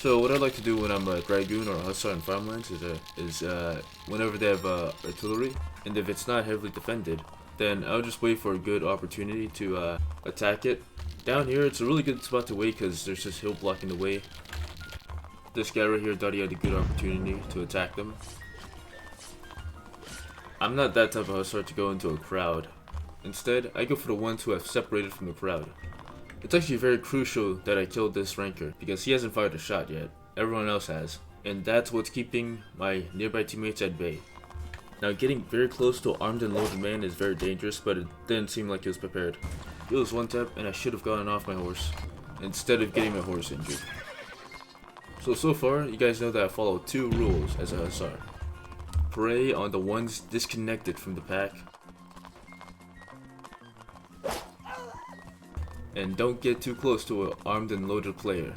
So what I like to do when I'm a Dragoon or a Hussar in Farmland is whenever they have artillery, and if it's not heavily defended, then I'll just wait for a good opportunity to attack it. Down here, it's a really good spot to wait because there's this hill blocking the way. This guy right here thought he had a good opportunity to attack them. I'm not that type of Hussar to go into a crowd. Instead, I go for the ones who have separated from the crowd. It's actually very crucial that I killed this ranker because he hasn't fired a shot yet. Everyone else has. And that's what's keeping my nearby teammates at bay. Now getting very close to an armed and loaded man is very dangerous, but it didn't seem like he was prepared. It was one tap and I should have gotten off my horse instead of getting my horse injured. So far, you guys know that I follow 2 rules as a Hussar. Prey on the ones disconnected from the pack. And don't get too close to an armed and loaded player.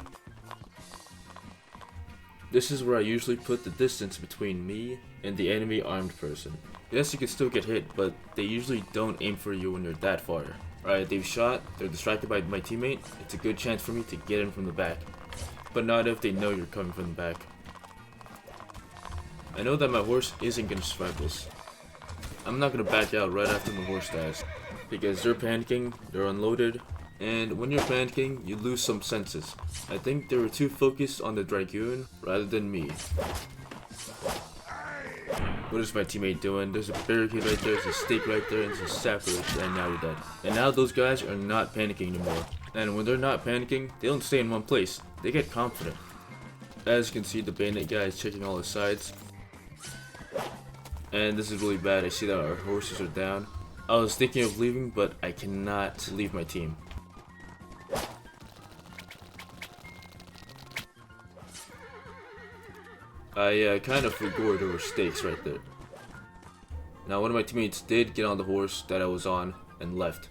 This is where I usually put the distance between me and the enemy armed person. Yes, you can still get hit, but they usually don't aim for you when you're that far. Alright, they've shot, they're distracted by my teammate, it's a good chance for me to get in from the back. But not if they know you're coming from the back. I know that my horse isn't gonna survive this. I'm not gonna back out right after my horse dies. Because they're panicking, they're unloaded, and when you're panicking, you lose some senses. I think they were too focused on the Dragoon rather than me. What is my teammate doing? There's a barricade right there, there's a stake right there, and there's a sapper, and now we're dead. And now those guys are not panicking anymore. And when they're not panicking, they don't stay in one place. They get confident. As you can see, the bayonet guy is checking all his sides. And this is really bad. I see that our horses are down. I was thinking of leaving, but I cannot leave my team. I kind of forgot there were stakes right there. Now one of my teammates did get on the horse that I was on and left.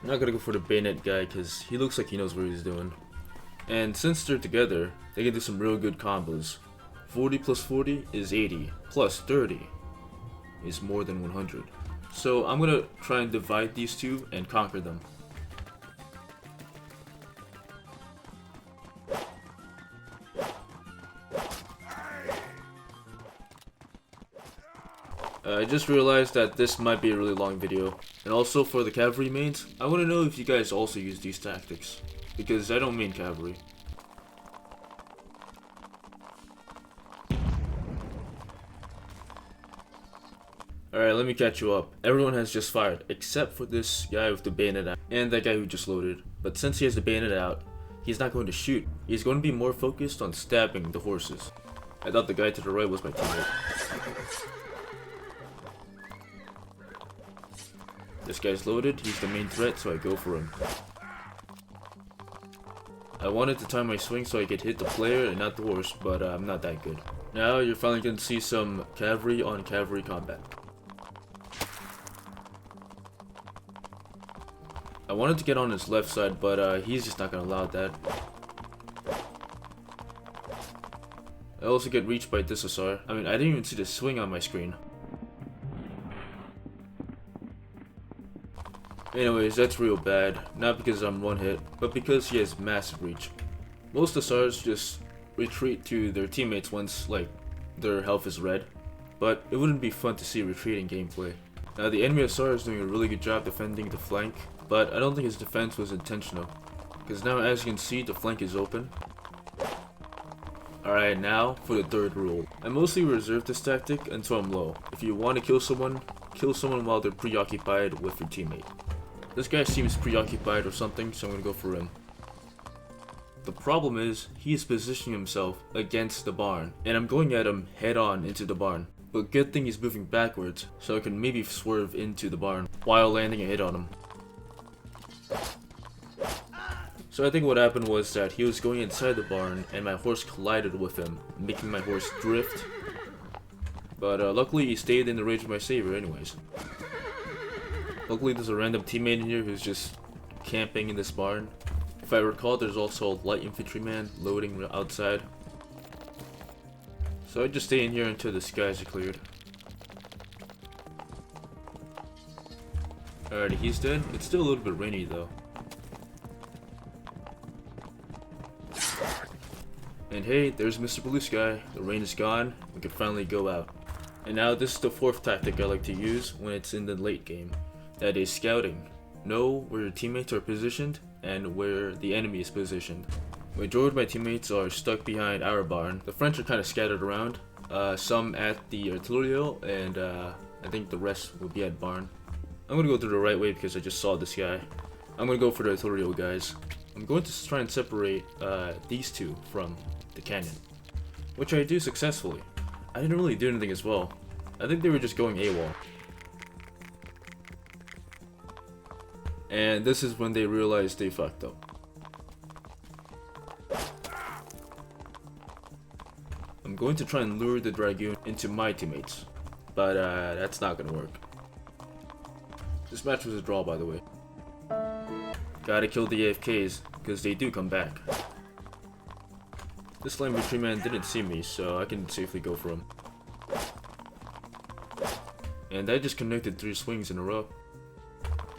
I'm not gonna go for the bayonet guy because he looks like he knows what he's doing. And since they're together, they can do some real good combos. 40 plus 40 is 80, plus 30 is more than 100. So I'm gonna try and divide these two and conquer them. I just realized that this might be a really long video. And also for the cavalry mains, I want to know if you guys also use these tactics. Because I don't main cavalry. Alright, let me catch you up. Everyone has just fired, except for this guy with the bayonet out, and that guy who just loaded. But since he has the bayonet out, he's not going to shoot. He's going to be more focused on stabbing the horses. I thought the guy to the right was my teammate. This guy's loaded, he's the main threat, so I go for him. I wanted to time my swing so I could hit the player and not the horse, but I'm not that good. Now you're finally going to see some cavalry on cavalry combat. I wanted to get on his left side, but he's just not going to allow that. I also get reached by this Hussar. I mean, I didn't even see the swing on my screen. Anyways, that's real bad. Not because I'm one hit, but because he has massive reach. Most Hussars just retreat to their teammates once, like, their health is red. But it wouldn't be fun to see retreating gameplay. Now, the enemy Hussar is doing a really good job defending the flank, but I don't think his defense was intentional. Because now, as you can see, the flank is open. Alright, now for the third rule. I mostly reserve this tactic until I'm low. If you want to kill someone while they're preoccupied with your teammate. This guy seems preoccupied or something, so I'm gonna go for him. The problem is, he is positioning himself against the barn, and I'm going at him head on into the barn. But good thing he's moving backwards, so I can maybe swerve into the barn while landing a hit on him. So I think what happened was that he was going inside the barn, and my horse collided with him, making my horse drift. But luckily he stayed in the range of my saber anyways. Luckily there's a random teammate in here who's just camping in this barn. If I recall, there's also a light infantryman loading outside. So I just stay in here until the skies are cleared. Alrighty, he's dead. It's still a little bit rainy though. And hey, there's Mr. Blue Sky. The rain is gone. We can finally go out. And now this is the fourth tactic I like to use when it's in the late game. That is scouting. Know where your teammates are positioned and where the enemy is positioned. Majority of my teammates are stuck behind our barn. The French are kind of scattered around. Some at the artillery, and I think the rest will be at barn. I'm gonna go through the right way because I just saw this guy. I'm gonna go for the artillery guys. I'm going to try and separate these two from the canyon, which I do successfully. I didn't really do anything as well. I think they were just going AWOL. And this is when they realized they fucked up. I'm going to try and lure the Dragoon into my teammates, but that's not gonna work. This match was a draw, by the way. Gotta kill the AFKs, because they do come back. This lane retreat man didn't see me, so I can safely go for him. And I just connected 3 swings in a row.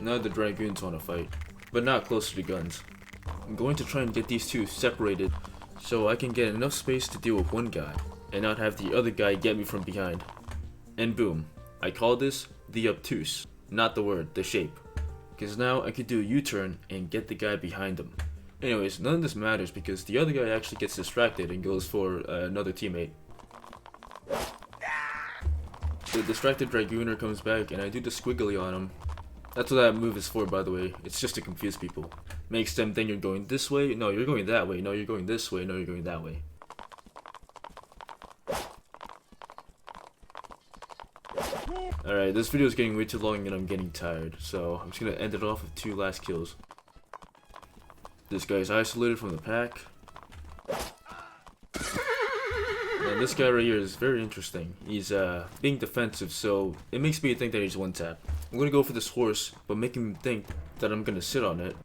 Now the Dragoons want to fight, but not close to the guns. I'm going to try and get these two separated so I can get enough space to deal with one guy and not have the other guy get me from behind. And boom, I call this the obtuse, not the word, the shape. Because now I could do a U-turn and get the guy behind him. Anyways, none of this matters because the other guy actually gets distracted and goes for another teammate. The distracted Dragooner comes back and I do the squiggly on him. That's what that move is for, by the way. It's just to confuse people. Makes them think you're going this way, no you're going that way, no you're going this way, no you're going that way. Alright, this video is getting way too long and I'm getting tired, so I'm just gonna end it off with 2 last kills. This guy's isolated from the pack. And this guy right here is very interesting. He's being defensive, so it makes me think that he's one tap. I'm gonna go for this horse, but make him think that I'm gonna sit on it.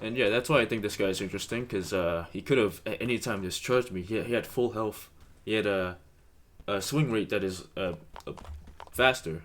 And yeah, that's why I think this guy's interesting, because he could have at any time discharged me. He had full health. He had a swing rate that is faster